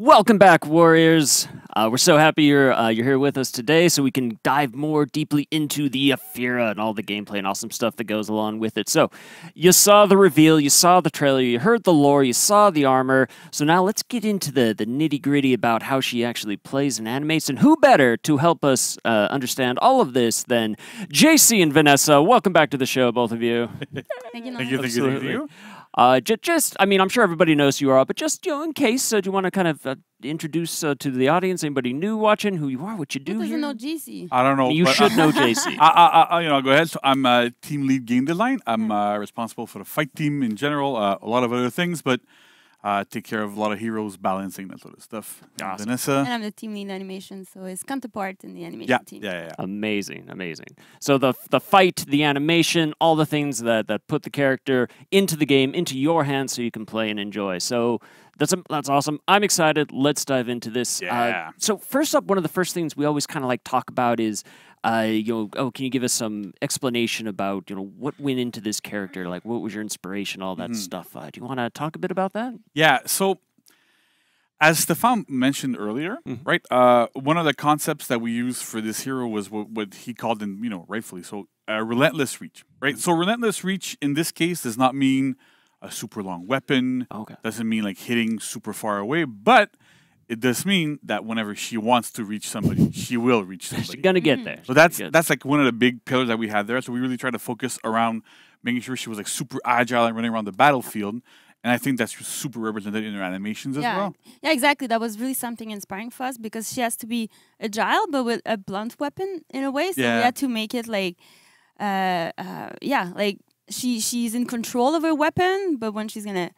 Welcome back, Warriors. We're so happy you're here with us today, so we can dive more deeply into the Afeera and all the gameplay and awesome stuff that goes along with it. So, you saw the reveal, you saw the trailer, you heard the lore, you saw the armor. So now let's get into the nitty-gritty about how she actually plays and animates, and who better to help us understand all of this than JC and Vanessa. Welcome back to the show, both of you. Thank you. Thank you. I mean, I'm sure everybody knows who you are, but just, in case, do you want to kind of introduce to the audience, anybody new watching, who you are, what you do Who here? doesn't know JC? I don't know. You should know JC. Go ahead. So I'm team lead game design. I'm responsible for the fight team in general, a lot of other things, but take care of a lot of heroes, balancing that sort of stuff. Awesome. Vanessa. And I'm the team lead animation, so his counterpart in the animation team. Yeah. Amazing. So the fight, the animation, all the things that put the character into the game, into your hands, so you can play and enjoy. So that's awesome. I'm excited. Let's dive into this. Yeah. So first up, one of the first things we always kind of like talk about is, can you give us some explanation about, what went into this character? Like, what was your inspiration, all that stuff? Do you want to talk a bit about that? Yeah. So, as Stefan mentioned earlier, right? One of the concepts that we used for this hero was what he called, rightfully so, relentless reach, right? So, relentless reach in this case does not mean a super long weapon. Okay. Doesn't mean like hitting super far away, but it does mean that whenever she wants to reach somebody, she will reach somebody. She's gonna get there. So that's like one of the big pillars that we had there. So we really tried to focus around making sure she was like super agile and running around the battlefield. And I think that's super represented in her animations as well. Yeah, exactly. That was really something inspiring for us because she has to be agile, but with a blunt weapon in a way. So we had to make it like, like she's in control of her weapon, but when she's gonna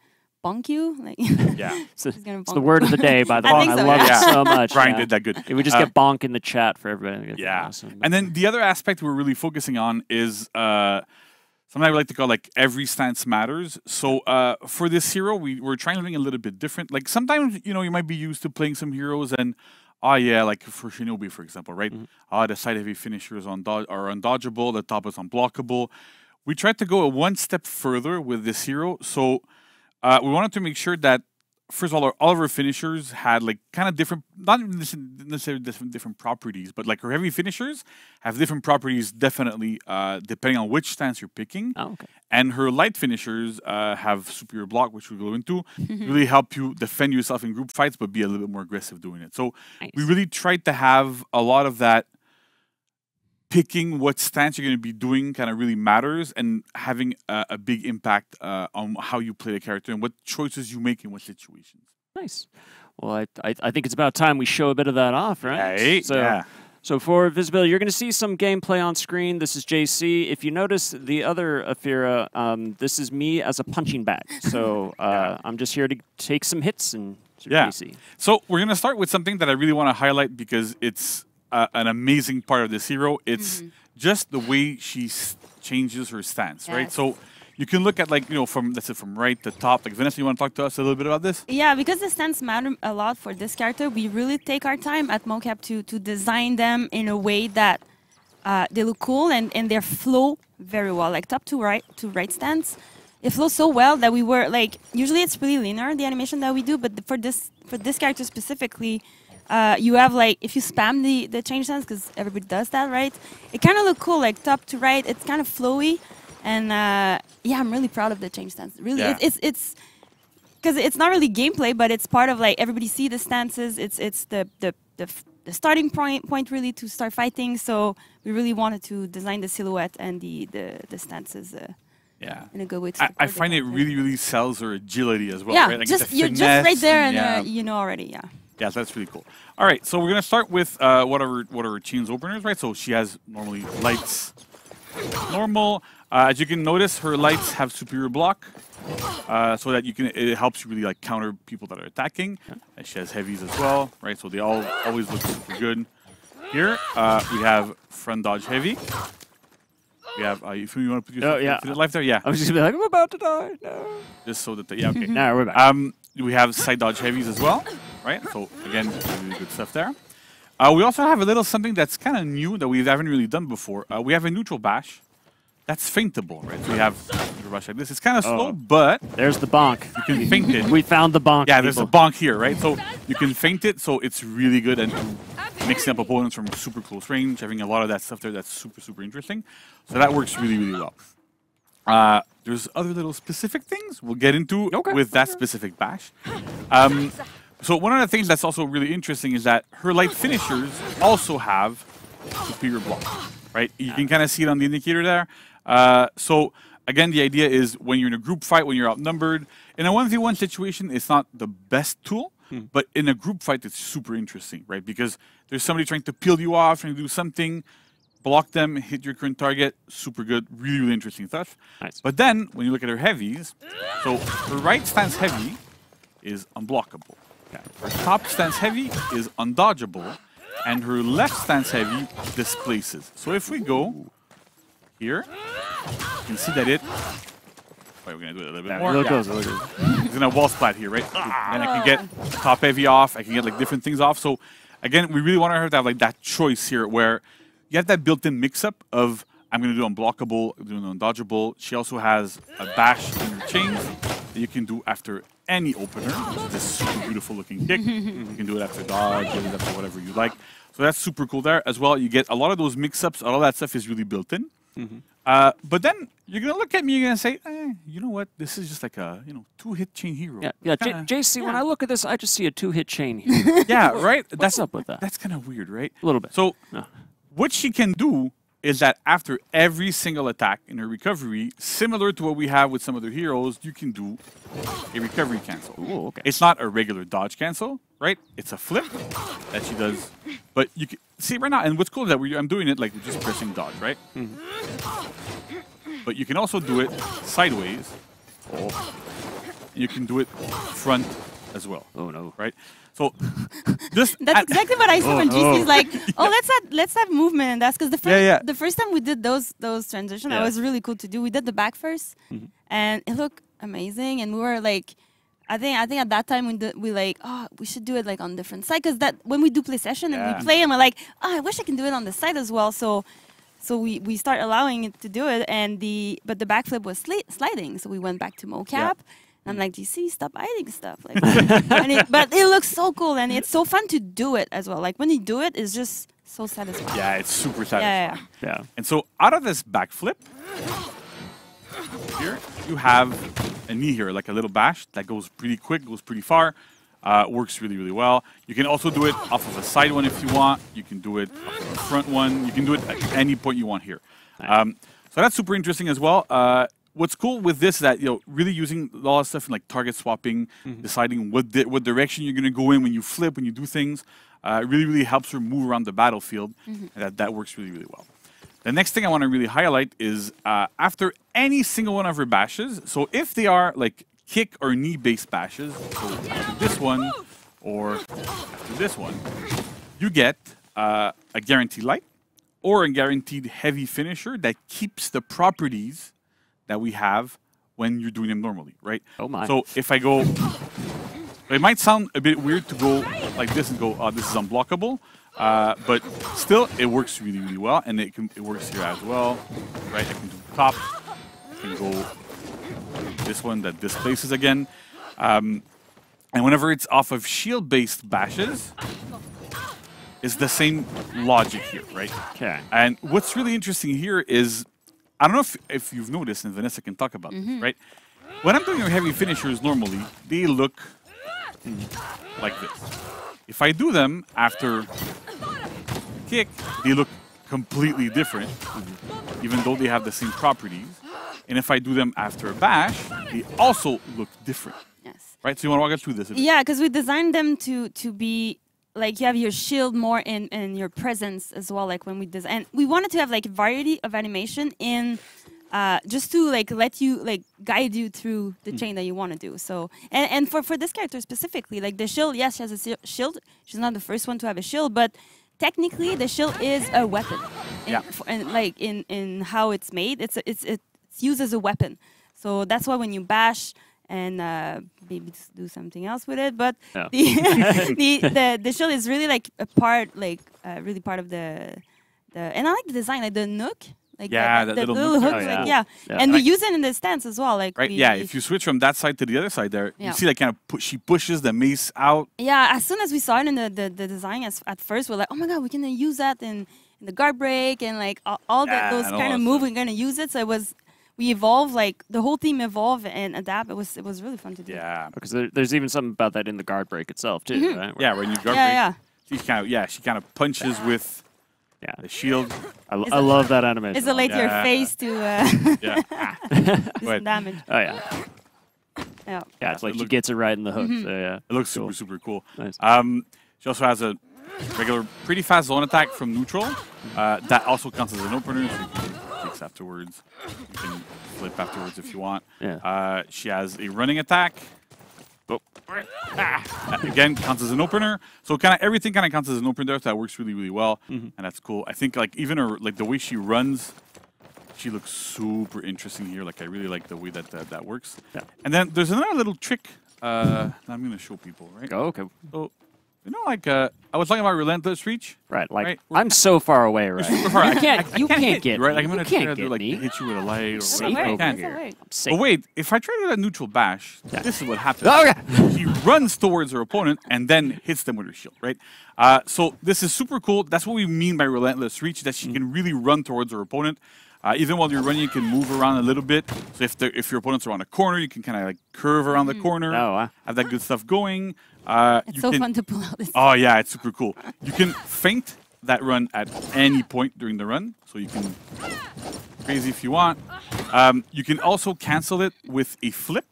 bonk you, like it's the word of the day, by the way. I love it so much. Brian did that good. It would just get bonk in the chat for everybody. Yeah. Awesome. And then the other aspect we're really focusing on is something I would like to call like every stance matters. So for this hero, we're trying something a little bit different. Like sometimes, you might be used to playing some heroes and like for Shinobi, for example, right? The side heavy finishers are undodgeable, the top is unblockable. We tried to go one step further with this hero. So we wanted to make sure that, first of all of our finishers had like kind of different, not necessarily different properties, but like her heavy finishers have different properties, definitely, depending on which stance you're picking. Oh, okay. And her light finishers have superior block, which we'll go into, really help you defend yourself in group fights, but be a little bit more aggressive doing it. So we really tried to have a lot of that. Picking what stance you're going to be doing kind of really matters, and having a big impact on how you play the character and what choices you make in what situations. Nice. Well, I think it's about time we show a bit of that off, right? Hey, So for visibility, you're going to see some gameplay on screen. This is JC. If you notice the other Afeera, this is me as a punching bag. So I'm just here to take some hits and JC. So we're going to start with something that I really want to highlight because it's an amazing part of this hero. It's just the way she changes her stance, right? So you can look at from right to top. Like Vanessa, you want to talk to us a little bit about this? Yeah, because the stance matter a lot for this character. We really take our time at mocap to design them in a way that they look cool and they flow very well. Like top to right stance, it flows so well that we were like, usually it's pretty linear, the animation that we do, but for this character specifically, you have like, if you spam the change stance, because everybody does that, right? It kind of look cool, like top to right. It's kind of flowy, and I'm really proud of the change stance. Really, it's because it's not really gameplay, but it's part of like everybody see the stances. It's the starting point really to start fighting. So we really wanted to design the silhouette and the stances. In a good way. I find it really sells her agility as well. Yeah, right? Like you're just right there, and you know already. Yeah. Yeah, that's really cool. All right, so we're gonna start with what are her chains openers, right? So she has normally lights, normal. As you can notice, her lights have superior block, so that it helps you really like counter people that are attacking. And she has heavies as well, right? So they always look super good. Here we have front dodge heavy. We have if you want to put your life there, I was just gonna be like, I'm about to die. No. Just so that okay. Now we're back. We have side dodge heavies as well, right? So again, really good stuff there. We also have a little something that's kind of new that we haven't really done before. We have a neutral bash that's feintable, right? So you have a rush like this. It's kind of slow, but There's the bonk. you can feint it. We found the bonk. Yeah, there's a people. bonk here, right? So you can feint it, so it's really good and mixing up opponents from super close range, having a lot of that stuff there that's super, super interesting. So that works really, really well. There's other little specific things we'll get into with that specific bash. So one of the things that's also really interesting is that her light finishers also have superior block, right? You can kind of see it on the indicator there. So again, the idea is when you're in a group fight, when you're outnumbered, in a 1v1 situation, it's not the best tool, but in a group fight, it's super interesting, right? Because there's somebody trying to peel you off, trying to do something, block them, hit your current target, super good, really, really interesting stuff. Nice. But then, when you look at her heavies, so her right stance heavy is unblockable. Her top stance heavy is undodgeable, and her left stance heavy displaces. So if we go here, you can see that it... Wait, we're going to do it a little bit more. Look Yeah. those, look those. It's going to wall splat here, right? And I can get top heavy off, I can get like different things off. So again, we really want her to have like that choice here where you have that built-in mix-up of I'm going to do unblockable, doing undodgeable. She also has a bash in her chains that you can do after any opener. This super beautiful looking kick. You can do it after dodge, do it after whatever you like. So that's super cool there as well. You get a lot of those mix-ups. All of that stuff is really built in. But then you're going to look at me, you're going to say, you know what? This is just like a 2-hit chain hero. Yeah. JC, when I look at this, I just see a 2-hit chain here. Yeah, right? What's up with that? That's kind of weird, right? A little bit. So what she can do is that after every single attack in her recovery, similar to what we have with some other heroes, you can do a recovery cancel. Ooh, okay. It's not a regular dodge cancel, right? It's a flip that she does. But you can see right now, and what's cool is that I'm doing it like just pressing dodge, right? But you can also do it sideways. You can do it front as well. Oh no! Right? So just That's exactly what I saw when GC's like, let's have movement, and that's because the first time we did those transitions, it was really cool to do. We did the back first, and it looked amazing, and we were like, I think at that time we should do it like on different side because that when we do play session and we play and we're like, I wish I can do it on the side as well. So we start allowing it to do it, but the backflip was sliding, so we went back to mocap. Yeah. I'm like, GC, stop hiding stuff. Like, but it looks so cool, and it's so fun to do it as well. Like when you do it, it's just so satisfying. Yeah, it's super satisfying. Yeah. And so out of this backflip, here you have a knee here, like a little bash that goes pretty quick, goes pretty far, works really, really well. You can also do it off of a side one if you want. You can do it off of a front one. You can do it at any point you want here. So that's super interesting as well. What's cool with this is that really using a lot of stuff in like target swapping, deciding what direction you're going to go in when you flip, when you do things, really, really helps her move around the battlefield, and that works really, really well. The next thing I want to really highlight is after any single one of her bashes, so if they are like kick or knee-based bashes, so after this one or after this one, you get a guaranteed light or a guaranteed heavy finisher that keeps the properties that we have when you're doing them normally, right? Oh my. So if I go, it might sound a bit weird to go like this and go, oh, this is unblockable, but still it works really, really well, and it works here as well, right? I can do top, I can go this one that displaces again, and whenever it's off of shield-based bashes, it's the same logic here, right? Okay. And what's really interesting here is, I don't know if you've noticed, and Vanessa can talk about this, right? When I'm doing your heavy finishers normally, they look like this. If I do them after kick, they look completely different, even though they have the same properties. And if I do them after a bash, they also look different. Yes. Right? So you want to walk us through this? Yeah, because we designed them to be like you have your shield more in your presence as well. Like when we design, and we wanted to have like variety of animation in just to like let you like guide you through the chain that you want to do. So and for this character specifically, like the shield, yes, she has a shield. She's not the first one to have a shield, but technically the shield is a weapon. And like in how it's made, it's used as a weapon. So that's why when you bash and maybe do something else with it, but the shield is really like a part, like really part of the. And I like the design, like the nook. Like Yeah, the that little little nook. hooks, Oh, like yeah. yeah. Yeah. And And we I- use it in the stance as well. Like Right? we, Yeah. If you switch from that side to the other side there, Yeah. you see that kind of she pushes the mace out. Yeah, as soon as we saw it in the design, at first we're like, oh my god, we can use that in the guard break and like all those and all kind of that moves. stuff. We're gonna use it. So we evolved, like the whole team evolved and adapt. It was really fun to do. Yeah. Because there's even something about that in the guard break itself too, right? Yeah. When you guard Yeah, break, she kind of punches with Yeah. the shield. I love that animation. Isolate your Yeah. face to Yeah. do Right. some damage. Oh yeah. Yeah. Yeah, it's like it she look- gets it right in the hook. So yeah. It looks Cool. super cool. Nice. She also has a regular, pretty fast zone attack from neutral. That also counts as an opener, so you can take kicks afterwards. You can flip afterwards if you want. Yeah. She has a running attack. Oh. Again, counts as an opener. So kind of everything kind of counts as an opener there. So that works really well, and that's cool. I think like even her like the way she runs. She looks super interesting here. Like I really like the way that works. Yeah. And then there's another little trick. That I'm gonna show people, right? Oh, okay. So, like I was talking about relentless reach. Right. Like Right. I'm so far away, right? Super far. You can't. You can't hit get you, right. me. Like I'm gonna You can't try to get like me. hit you with a light or Safe whatever I over can. here. Alright. I'm safe. But wait, if I try to do that neutral bash, Yeah. this is what happens. Oh, yeah. She runs towards her opponent and then hits them with her shield, right? So this is super cool. That's what we mean by relentless reach, that she can really run towards her opponent. Even while you're running, you can move around a little bit. So if your opponent's around a corner, you can kind of like curve around the corner, Oh, wow. have that good stuff going. It's You so can- fun to pull out this. Oh yeah, it's super cool. You can feint that run at any point during the run, so you can crazy if you want. You can also cancel it with a flip,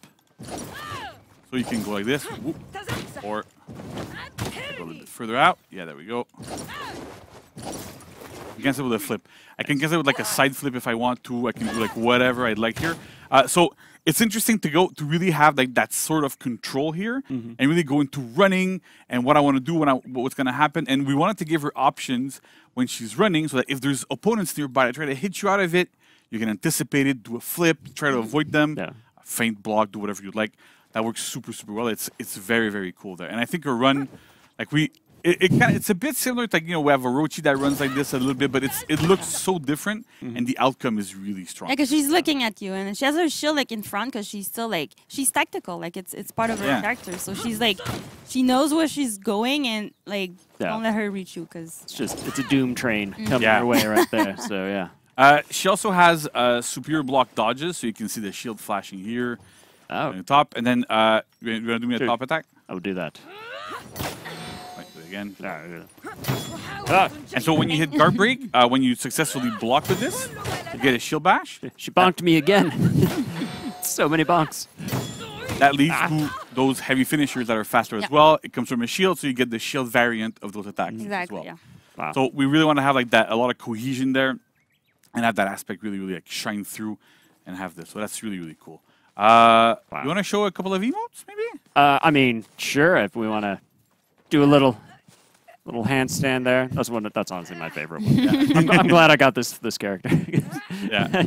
so you can go like this, whoop, or go a little bit further out. Yeah, there we go. You cancel it with a flip. I can cancel it with like a side flip if I want to. I can do like whatever I'd like here. So it's interesting to really have like that sort of control here and really go into running and what I want to do, what's going to happen. And we wanted to give her options when she's running so that if there's opponents nearby that try to hit you out of it, you can anticipate it, do a flip, try to avoid them, Yeah. feint, block, do whatever you'd like. That works super well. It's very cool there. And I think her run, like it's a bit similar to, like, we have a Orochi that runs like this a little bit, but it looks so different, and the outcome is really strong. Yeah, because she's looking at you, and she has her shield like in front, because she's still like she's tactical, like it's part of her Yeah. character. So she's like, she knows where she's going, and like Yeah. don't let her reach you, because It's a doom train coming Yeah. your way right there. So yeah. She also has superior block dodges, so you can see the shield flashing here Oh, on the top, and then you want to do me a Sure. top attack? I would do that. Right, do it again. Ah, And so when you hit guard break, when you successfully block with this, you get a shield bash. she bonked me again. So many bonks. That leads to those heavy finishers that are faster as Yeah. well. It comes from a shield, so you get the shield variant of those attacks as exactly, well. yeah. Wow. So we really want to have like that, a lot of cohesion there, and have that aspect really like shine through, and have this. So that's really cool. You want to show a couple of emotes, maybe? I mean, sure. If we want to do a little handstand there, that's honestly my favorite one. Yeah. I'm glad I got this character. Yeah,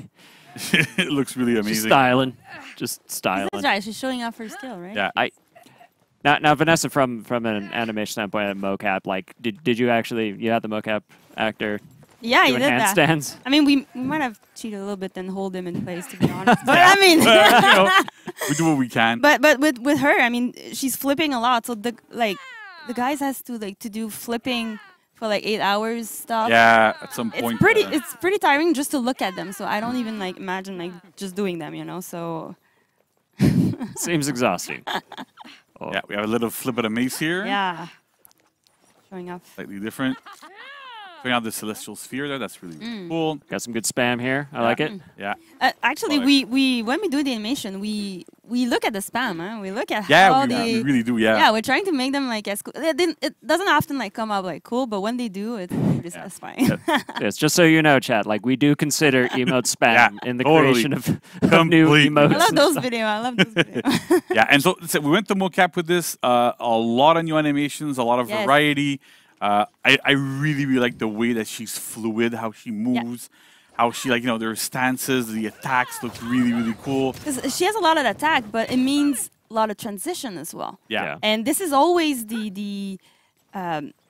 it looks really Just amazing. styling, just styling. That's right. She's showing off her skill, right? Yeah, Now Vanessa, from an animation standpoint and mocap, like did you had the mocap actor Yeah, you doing did that. handstands? I mean, we might have cheated a little bit and hold him in place, to be honest. But I mean, we do what we can. but with her, I mean, she's flipping a lot. So the guys has to do flipping for like 8 hours stuff. Yeah, at some point. It's pretty tiring just to look at them. So I don't even like imagine like just doing them, So Seems exhausting. Oh. Yeah, we have a little flip of the mace here. yeah, showing off. Slightly different. Showing out the celestial sphere there. That's really cool. Got some good spam here. I like it. Yeah. Actually, Right. we when we do the animation, we look at the spam. Huh? We look at Yeah, how we really do. Yeah. Yeah, we're trying to make them like as cool. It doesn't often like come up like cool, but when they do, it's pretty satisfying. Yes, just so you know, chat. Like we do consider emote spam Yeah, in the totally. creation of new Completely. emotes. I love and those stuff. videos. I love those videos. Yeah, and so we went to mocap with this. A lot of new animations, a lot of Yes. variety. I really like the way that she's fluid, how she moves, how she their stances, the attacks look really cool. 'Cause she has a lot of attack, but it means a lot of transition as well. Yeah. Yeah. And this is always the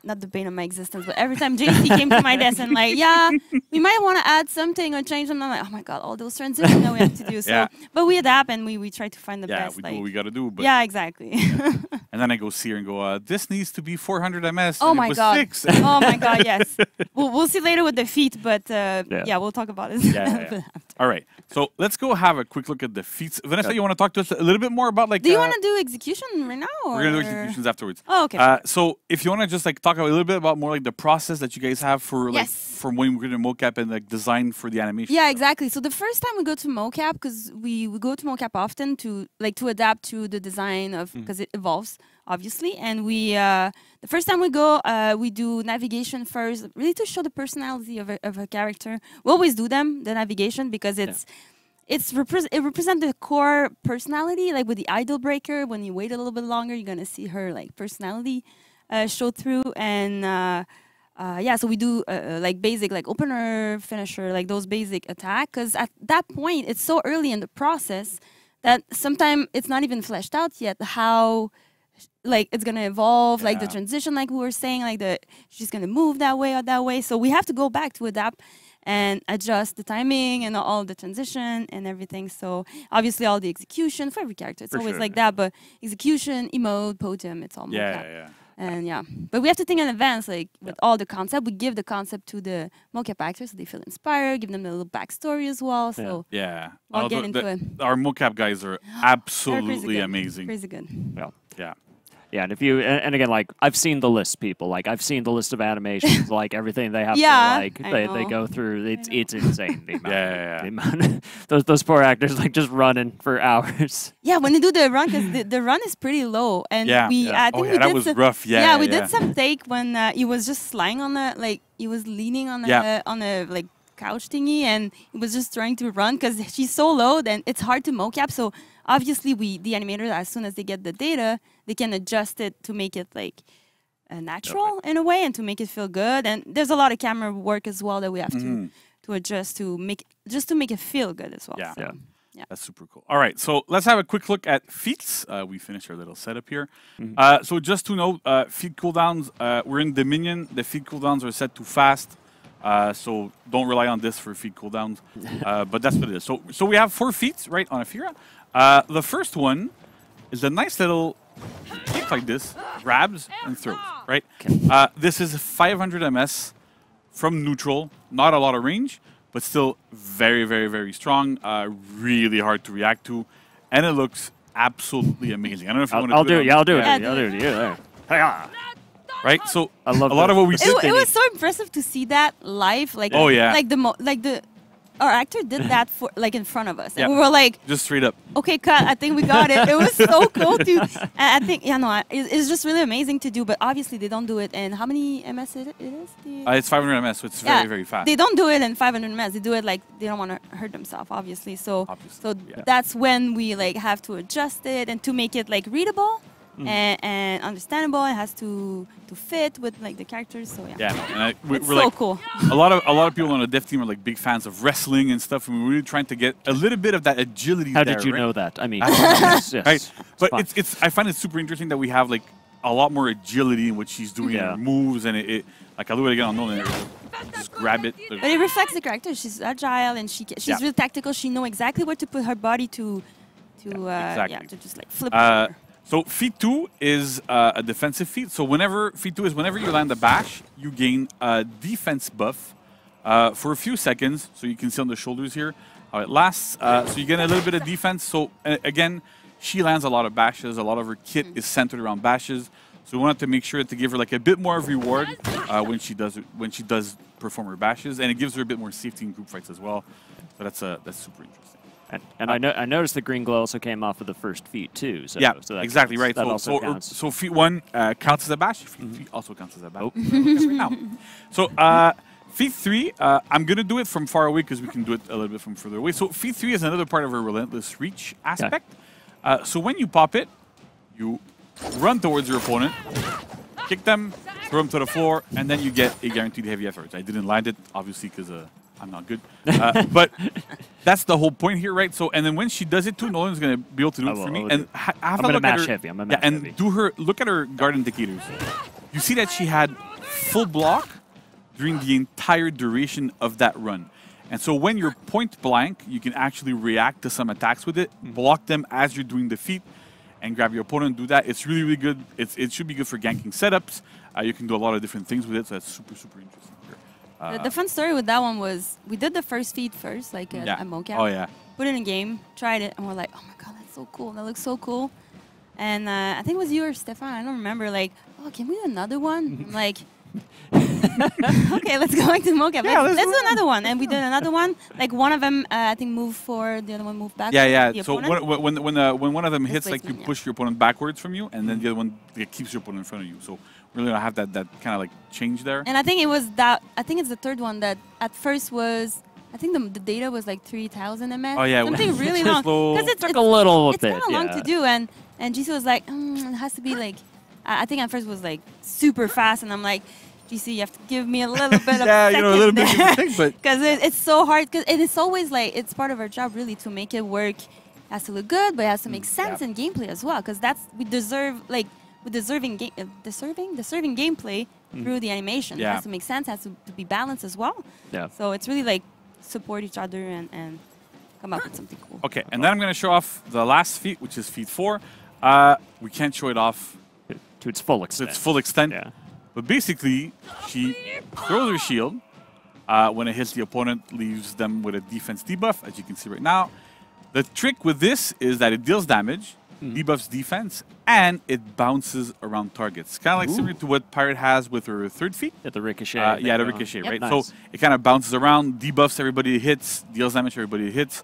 not the bane of my existence, but every time JC came to my desk and like, yeah, we might want to add something or change something. I'm like, oh my god, all those transitions that we have to do. So, but we adapt and we try to find the best. We like, do what we got to do. But yeah, exactly. and then I go see her and go, this needs to be 400 ms. Oh and my it was god. 6. Oh my god, yes. We'll see later with the feet, but yeah, we'll talk about it. All right. So let's go have a quick look at the feats. Vanessa, you want to talk to us a little bit more about like? Do you want to do execution right now? Or? We're gonna do executions afterwards. Oh, okay. So if you want to just like talk a little bit about more like the process that you guys have for like from when we're gonna mocap and like design for the animation. Yeah, exactly. So the first time we go to mocap, because we go to mocap often to adapt to the design of because it evolves obviously, and we the first time we go we do navigation first, really to show the personality of a character. We always do the navigation because it represents the core personality, like with the idol breaker. When you wait a little bit longer, you're gonna see her like personality show through. And yeah, so we do like basic, like opener, finisher, like those basic attack. Because at that point, it's so early in the process that sometimes it's not even fleshed out yet how like it's gonna evolve, like the transition, like we were saying, like she's gonna move that way or that way. So we have to go back to adapt and adjust the timing and all the transition and everything. So obviously all the execution for every character, it's always like that, but execution, emote, podium, it's all mocap. And but we have to think in advance, like with all the concept, we give the concept to the mocap actors so they feel inspired, give them a little backstory as well. So I'll get into it. Our mocap guys are absolutely amazing. Crazy good. Well, yeah. Yeah, and if you and again, like I've seen the list, people. Like I've seen the list of animations, like everything they have to like they go through. It's insane. The amount, the amount those poor actors like just running for hours. Yeah, when they do the run, because the run is pretty low, and I think we that did was rough. We did some take when he was just lying on the he was leaning on a like couch thingy, and he was just trying to run because she's so low. Then it's hard to mocap. So obviously, the animators, as soon as they get the data, they can adjust it to make it like natural in a way and to make it feel good. And there's a lot of camera work as well that we have to adjust to make it feel good as well. Yeah. That's super cool. All right, so let's have a quick look at feats. We finished our little setup here. So just to note, feat cooldowns, we're in Dominion. The feat cooldowns are set to fast. So don't rely on this for feat cooldowns. But that's what it is. So we have 4 feats, right, on Afeera. The first one is a nice little feat like this, grabs and throws, right? This is 500 ms from neutral, not a lot of range, but still very, very, very strong, really hard to react to, and it looks absolutely amazing. I don't know if you want to do it. I'll do it. I'll do it. Yeah. Right, so I love a lot of what we did. It was so impressive to see that live, like our actor did that for like in front of us, and we were like, just straight up. Okay, cut. I think we got it. It was so cool to. I think it's just really amazing to do. But obviously they don't do it. And how many ms it is? It's 500 ms, so it's very, very fast. They don't do it in 500 ms. They do it like they don't want to hurt themselves, obviously. So that's when we like have to adjust it and to make it like readable. And understandable. It has to fit with like the characters. So we're so like, cool. a lot of people on the dev team are like big fans of wrestling and stuff, and we're really trying to get a little bit of that agility. How did you know that? I mean, right? But it's I find it super interesting that we have like a lot more agility in what she's doing, her moves, and it like I'll do it again on Nolan. Just grab it. But it reflects the character. She's agile and she's really tactical. She knows exactly where to put her body to just like flip. So feat 2 is a defensive feat. So feat 2 is whenever you land a bash, you gain a defense buff for a few seconds. So you can see on the shoulders here how it lasts. So you get a little bit of defense. So again, she lands a lot of bashes. A lot of her kit is centered around bashes. So we wanted to make sure to give her like a bit more of reward when she does perform her bashes, and it gives her a bit more safety in group fights as well. So that's super interesting. And I noticed the green glow also came off of the first feat too. So, so that exactly counts. right. That also counts. So feat 1 counts as a bash. Feat also counts as a bash. So feat 3, I'm gonna do it from far away because we can do it a little bit from further away. So feat 3 is another part of our relentless reach aspect. So when you pop it, you run towards your opponent, kick them, throw them to the floor, and then you get a guaranteed heavy effort. I didn't land it obviously because I'm not good, but that's the whole point here, right? So, and then when she does it too, Nolan's gonna be able to do it for me. And have a look at her. I'm gonna mash heavy. And do her. Look at her guard indicators. You see that she had full block during the entire duration of that run. And so when you're point blank, you can actually react to some attacks with it, block them as you're doing the feat, and grab your opponent and do that. It's really, really good. It should be good for ganking setups. You can do a lot of different things with it, so that's super, super interesting here. The fun story with that one was we did the first feed first, like at mocap. Oh, yeah. Put it in a game, tried it, and we're like, oh my god, that's so cool. That looks so cool. And I think it was you or Stefan, I don't remember, like, oh, can we do another one? I'm like, okay, let's go back to mocap. Yeah, let's do another one. And we did another one. Like one of them, I think, moved forward, the other one moved back. Yeah. The So opponent. when one of them hits, like you Displacement, push your opponent backwards from you, and then the other one keeps your opponent in front of you. So really don't have that kind of like change there. And I think it was that. I think it's the third one that at first was. I think the data was like 3,000 ms. Oh yeah, something really long. Because It took a little bit. It's kind of long to do, and GC was like, it has to be like. I think at first it was like super fast, and I'm like, GC, you have to give me a little bit of Yeah, you know, a little bit of a thing, but because it's so hard. Because it's always like it's part of our job really to make it work. It has to look good, but it has to make sense in gameplay as well. Because we deserve like deserving gameplay through the animation. It has to make sense. Has to be balanced as well. Yeah. So it's really like support each other and come up with something cool. okay. And then I'm going to show off the last feat, which is feat 4. We can't show it off To its full to extent. its full extent. Yeah. But basically, she throws her shield. When it hits the opponent, leaves them with a defense debuff, as you can see right now. The trick with this is that it deals damage, debuffs defense, and it bounces around targets. Kind of like similar to what Pirate has with her third feat. At the ricochet. Yeah, the ricochet, right? Nice. So it kind of bounces around, debuffs everybody it hits, deals damage to everybody it hits.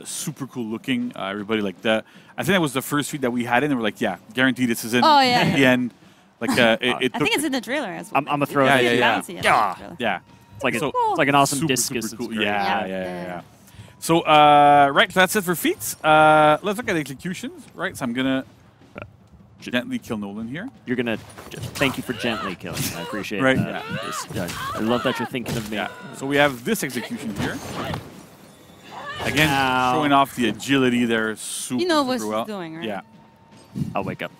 Super cool looking. Everybody like that. I think that was the first feat that we had in, and we're like, yeah, guaranteed this is in Oh, yeah, at the yeah. end. Like it I think it's in the trailer as well. I'm gonna throw Yeah, it. yeah, yeah. Bouncy, I think, in the Yeah. trailer. yeah. It's like, So- it's like an awesome Super, discus. super cool. It's great. Yeah. So, right, so that's it for feats. Let's look at executions, right? So I'm gonna gently kill Nolan here. You're gonna thank you for gently killing me. I appreciate Right, that. I love that you're thinking of me. Yeah. So we have this execution here. Again, Ow. showing off the agility there, super, You know what super she's well. doing, right? Yeah. I'll wake up.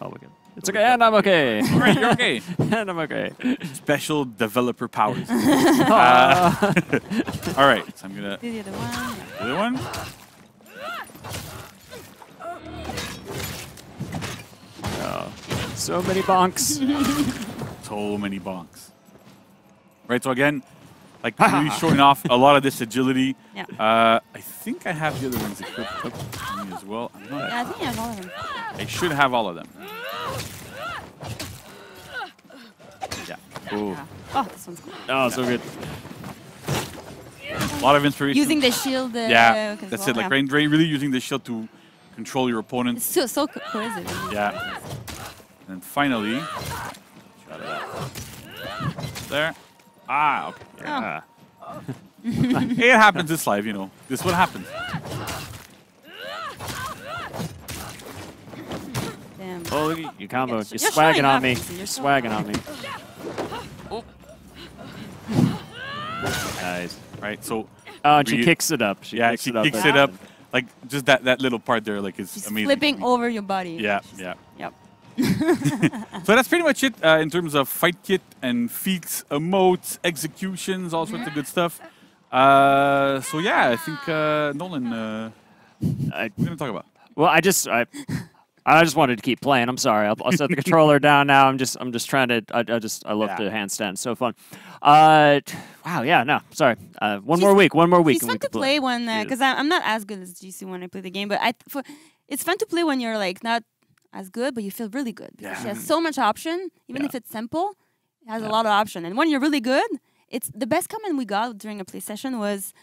It's okay, and I'm okay. All right, you're okay. And I'm okay. Special developer powers. All right, so I'm gonna Do the other one. the other one. So many bonks. So many bonks. Right, so again, like really showing off a lot of this agility. Yeah. I think I have the other ones equipped up to me as well. I'm not, Yeah, I think you have all of them. I should have all of them. Yeah. Ooh. Yeah. Oh, this one's cool. Oh, so good. A lot of inspiration. Using the shield. Yeah, as that's well, it. Like really using the shield to control your opponent. It's so cohesive. Yeah. And then finally, shot of that. There. Ah, okay. Yeah. It happens this live, you know. This is what happens. Damn. Oh, look at your combo. You're You're swagging showing on off, me. Lucy. You're You're showing swagging on me. Nice. Right, so Oh, and she Re- kicks it up. She yeah, kicks she it up. kicks at it the up. end. Like just that little part there, like is She's amazing. flipping over your body. Yeah, yeah. Yep. So that's pretty much it in terms of fight kit and feats, emotes, executions, all sorts of good stuff. So yeah, I think Nolan, I- we're gonna talk about. Well, I just wanted to keep playing. I'm sorry. I'll set the controller down now. I'm just trying to. I love Yeah. the handstand. So fun. Wow. Yeah. No. Sorry. One more week. One more week. It's and we fun to can play when Yeah. because I'm not as good as GC when I play the game, but it's fun to play when you're like not as good, but you feel really good because she has so much option. Even Yeah. if it's simple, it has a lot of option. And when you're really good, it's the best comment we got during a play session was,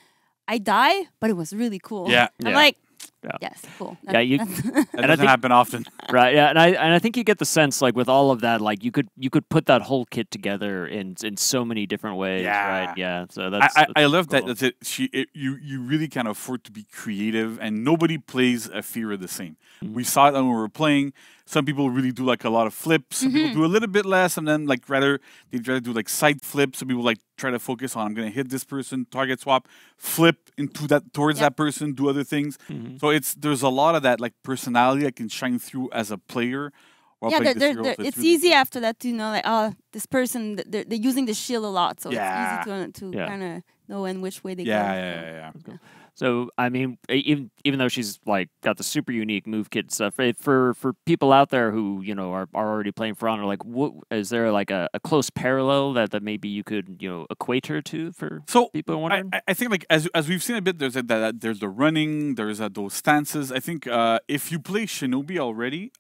"I die, but it was really cool." Yeah. I'm Yeah. like, Yeah. yes, cool. Yeah, you- That's- That I doesn't think- happen often. Right, yeah, and I think you get the sense like with all of that, like you could put that whole kit together in so many different ways, Yeah. right? Yeah, so that's I love that. cool. That's it. You really can afford to be creative, and nobody plays Afeera the same. We saw it when we were playing. Some people really do like a lot of flips. Some people do a little bit less, and then like they try to do like side flips. Some people like try to focus on I'm going to hit this person, target swap, flip into that towards that person, do other things. So there's a lot of that like personality that can shine through as a player while Yeah, playing this hero. So it's really easy cool. after that to know, like, oh, this person, they're using the shield a lot, so Yeah. it's easy to Yeah. kind of know in which way they go. Yeah. So I mean, even though she's like got the super unique move kit stuff, for people out there who are already playing for Honor, like, what is there like a close parallel that maybe you could equate her to for people wondering? I think like as we've seen a bit, there's there's the running, there's those stances. I think if you play Shinobi already,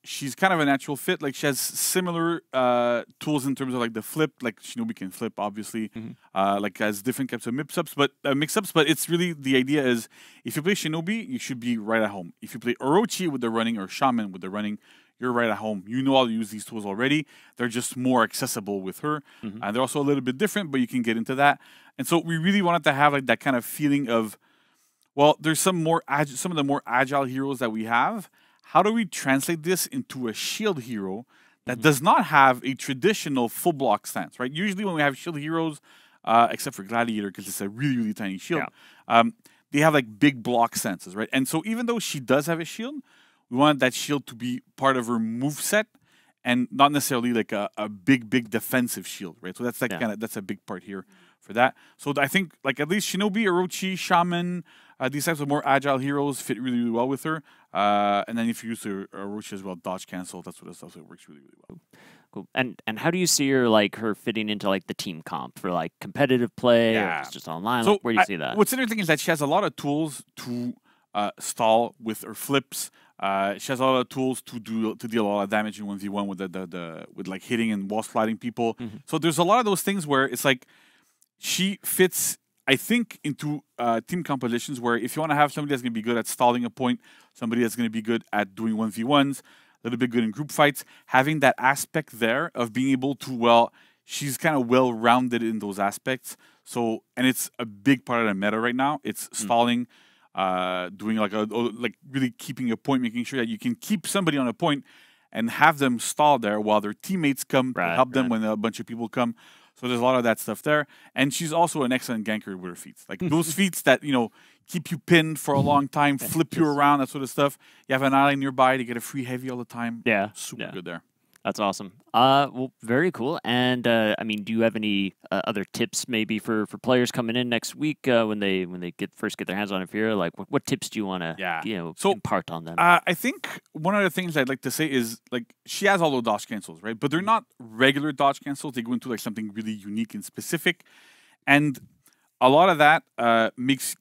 she's kind of a natural fit. Like she has similar tools in terms of like the flip. Like Shinobi can flip, obviously. Like has different types of mix-ups, but it's really the idea is if you play Shinobi, you should be right at home. If you play Orochi with the running or Shaman with the running, you're right at home. You know how to use these tools already. They're just more accessible with her. And they're also a little bit different, but you can get into that. And so we really wanted to have like that kind of feeling of, well, there's some of the more agile heroes that we have. How do we translate this into a shield hero that does not have a traditional full block stance, right? Usually when we have shield heroes, except for Gladiator, because it's a really, really tiny shield, they have like big block stances, right? And so even though she does have a shield, we wanted that shield to be part of her move set and not necessarily like a big defensive shield, right? So that's like that's a big part here for that. So I think like at least Shinobi, Orochi, Shaman, these types of more agile heroes fit really, really well with her. And then if you use her Orochi as well, dodge cancel, that's what it does. So it works really, really well. Cool. And how do you see her fitting into like the team comp for like competitive play or just online? So like, where do you see that? What's interesting is that she has a lot of tools to stall with her flips. She has a lot of tools to deal a lot of damage in 1v1 with like hitting and wall sliding people. So there's a lot of those things where it's like she fits, I think, into team competitions where if you want to have somebody that's going to be good at stalling a point, somebody that's going to be good at doing 1v1s, a little bit good in group fights, having that aspect there of being able to, well, she's kind of well-rounded in those aspects. So, and it's a big part of the meta right now. It's stalling, doing like really keeping a point, making sure that you can keep somebody on a point and have them stall there while their teammates come to help them when a bunch of people come. So there's a lot of that stuff there. And she's also an excellent ganker with her feats. Like those feats that, keep you pinned for a long time, flip you around, that sort of stuff. You have an ally nearby to get a free heavy all the time. Yeah. Super good there. That's awesome. Well, very cool. And I mean, do you have any other tips maybe for players coming in next week when they first get their hands on Afeera? Like, what tips do you want to impart on them? I think one of the things I'd like to say is like she has all those dodge cancels, right? But they're not regular dodge cancels. They go into like something really unique and specific, and a lot of that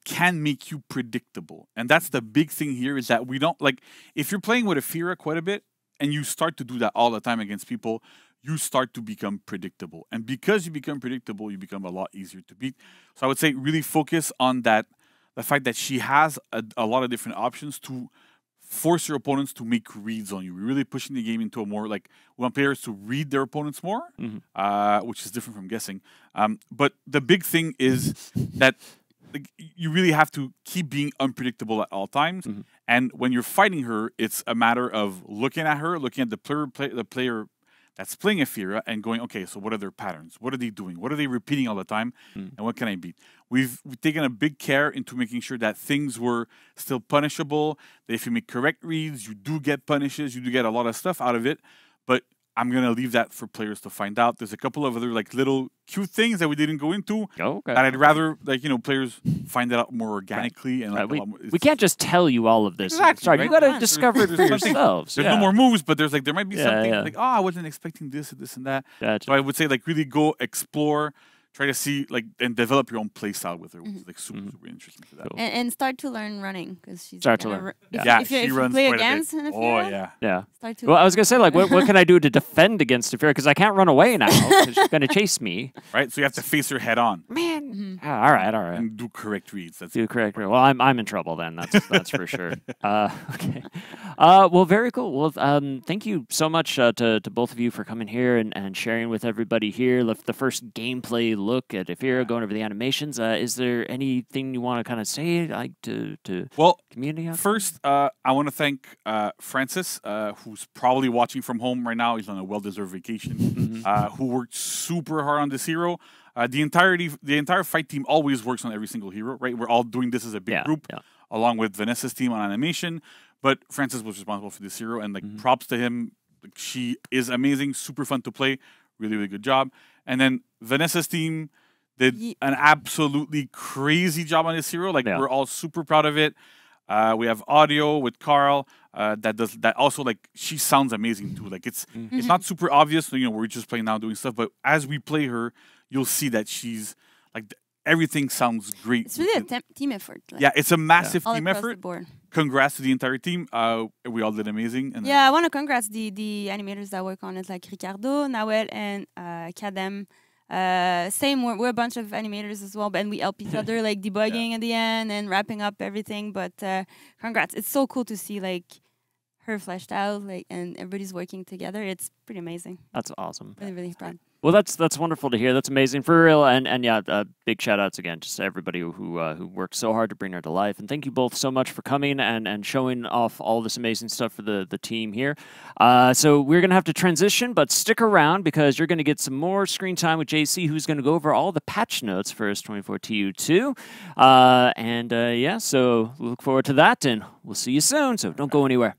can make you predictable. And that's the big thing here is that we don't like if you're playing with Afeera quite a bit. And you start to do that all the time against people, you start to become predictable. And because you become predictable, you become a lot easier to beat. So I would say really focus on that, the fact that she has a lot of different options to force your opponents to make reads on you. We're really pushing the game into a more like we want players to read their opponents more, which is different from guessing. But the big thing is that like, you really have to keep being unpredictable at all times. And when you're fighting her, it's a matter of looking at her, looking at the player that's playing Afeera and going, okay, so what are their patterns? What are they doing? What are they repeating all the time? And what can I beat? We've taken a big care into making sure that things were still punishable, that if you make correct reads, you do get punishes, you do get a lot of stuff out of it. But I'm going to leave that for players to find out. There's a couple of other like little cute things that we didn't go into that I'd rather players find that out more organically. And like, we can't just tell you all of this. Exactly, Sorry, you got to discover it for yourselves. There's no more moves, but there's like there might be something like, I wasn't expecting this and that. Gotcha. So I would say like really go explore, try to see like and develop your own play style with her, which is like super interesting for that. Cool. And start to learn running because she's start to learn. If you play against an Afeera, start to. Well, I was gonna say like, what can I do to defend against Afeera? Because I can't run away now. Because she's gonna chase me. Right, so you have to face her head on. Man. All right. And do correct reads. Do correct reads. Well, I'm in trouble then. That's for sure. Okay. Well, very cool. Well, thank you so much to both of you for coming here and sharing with everybody here the first gameplay look at Afeera, going over the animations. Is there anything you want to kind of say like to community? First, I want to thank Francis, who's probably watching from home right now. He's on a well-deserved vacation. Who worked super hard on this hero. The entire fight team always works on every single hero, right? We're all doing this as a big group, along with Vanessa's team on animation. But Francis was responsible for this hero, and like props to him. Like, she is amazing, super fun to play, really, really good job. And then Vanessa's team did an absolutely crazy job on this hero. Like, we're all super proud of it. We have audio with Carl that also, like, she sounds amazing too. Like, it's not super obvious, you know, we're just playing now doing stuff, but as we play her, you'll see that she's like everything sounds great. It's really a team effort. Like, yeah, it's a massive team all effort. The board. Congrats to the entire team. We all did amazing. And I want to congrats the animators that work on it, like Ricardo, Nawel, and Kadem. Same, we're a bunch of animators as well, and we help each other, like debugging at the end and wrapping up everything. But congrats! It's so cool to see like her fleshed out, like, and everybody's working together. It's pretty amazing. That's awesome. Really, really proud. Well, that's wonderful to hear. That's amazing for real. And yeah, big shout outs again just to everybody who worked so hard to bring her to life. And thank you both so much for coming and showing off all this amazing stuff for the team here. So we're gonna have to transition, but stick around because you're gonna get some more screen time with JC, who's gonna go over all the patch notes for S24 TU2. Yeah, so look forward to that, and we'll see you soon. So don't go anywhere.